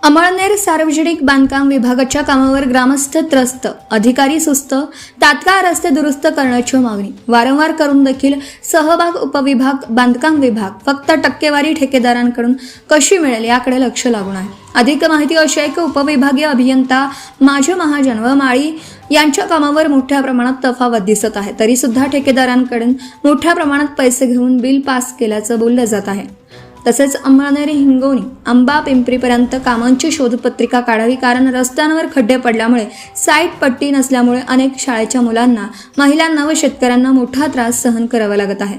अमळनेर सार्वजनिक बांधकाम विभागाच्या कामावर ग्रामस्थ त्रस्त, अधिकारी सुस्त, तात्काळ रस्ते दुरुस्त करण्याची मागणी वारंवार करून देखील सहभाग उपविभाग बांधकाम विभाग फक्त टक्केवारी ठेकेदारांकडून कशी मिळेल याकडे लक्ष लागून आहे। अधिक माहिती अशी आहे की उपविभागीय अभियंता माझे महाजन व माळी यांच्या कामावर मोठ्या प्रमाणात तफावत दिसत आहे, तरी सुद्धा ठेकेदारांकडून मोठ्या प्रमाणात पैसे घेऊन बिल पास केल्याचं बोललं जात आहे। तसेच अमळनेर हिंगोनी आंबा पिंपरीपर्यंत कामांची शोधपत्रिका काढावी, कारण रस्त्यांवर खड्डे पडल्यामुळे साईट पट्टी नसल्यामुळे अनेक शाळेच्या मुलांना, महिलांना व शेतकऱ्यांना मोठा त्रास सहन करावा लागत आहे।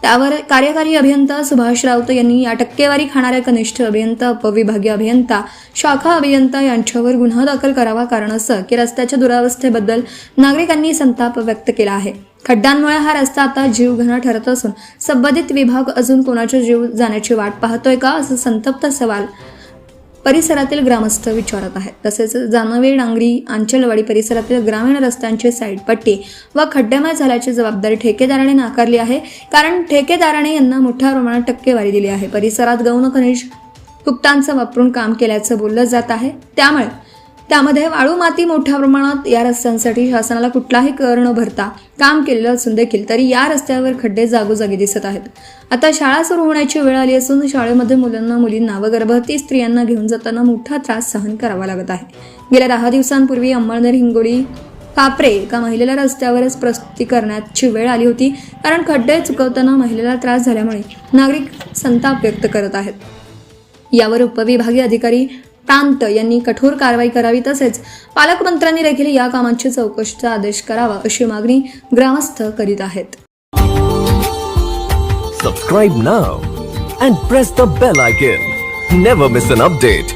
त्यावर कार्यकारी अभियंता सुभाष राऊत यांनी या टक्केवारी खाणाऱ्या कनिष्ठ अभियंता, उपविभागीय अभियंता, शाखा अभियंता यांच्यावर गुन्हा दाखल करावा, कारण असं की रस्त्याच्या दुरावस्थेबद्दल नागरिकांनी संताप व्यक्त केला आहे। खड्ड्यांमुळे हा रस्ता आता जीवघेणा ठरत असून संबंधित विभाग अजून कोणाच्या जीव जाण्याची वाट पाहतोय का, असं संतप्त सवाल परिसरातील ग्रामस्थ विचारत आहेत। तसेच जानवे, डांगरी, आंचलवाडी परिसरातील ग्रामीण रस्त्यांची साईड पट्टी व खड्डेमय झाल्याची जबाबदारी ठेकेदाराने नाकारली आहे, कारण ठेकेदाराने यांना मोठ्या प्रमाणात टक्केवारी दिली आहे। परिसरात गौण खनिज फुकटांचं वापरून काम केल्याचं बोललं जात आहे, त्यामध्ये वाळू माती मोठ्या प्रमाणात या रस्त्यांसाठी शासनाला कुठलाही कर न भरता काम केलेलं असून देखील तरी या रस्त्यावर खड्डे जागोजागी दिसत आहेत। आता शाळा सुरू होण्याची वेळ आली असून शाळेमध्ये मुलांना, मुलींना व गर्भवती स्त्रियांना घेऊन जाताना मोठा त्रास सहन करावा लागत आहे। गेल्या 10 दिवसांपूर्वी अमळनेर हिंगोली कापरे एका महिलेला रस्त्यावरच प्रस्तुती करण्याची वेळ आली होती, कारण खड्डे चुकवताना महिलेला त्रास झाल्यामुळे नागरिक संताप व्यक्त करत आहेत। यावर उपविभागीय अधिकारी प्रांत यांनी कठोर कारवाई करावी, तसेच पालकमंत्र्यांनी देखील या कामांची चौकशीचा आदेश करावा, अशी मागणी ग्रामस्थ करीत आहेत। Subscribe now and press the bell icon. Never miss an update.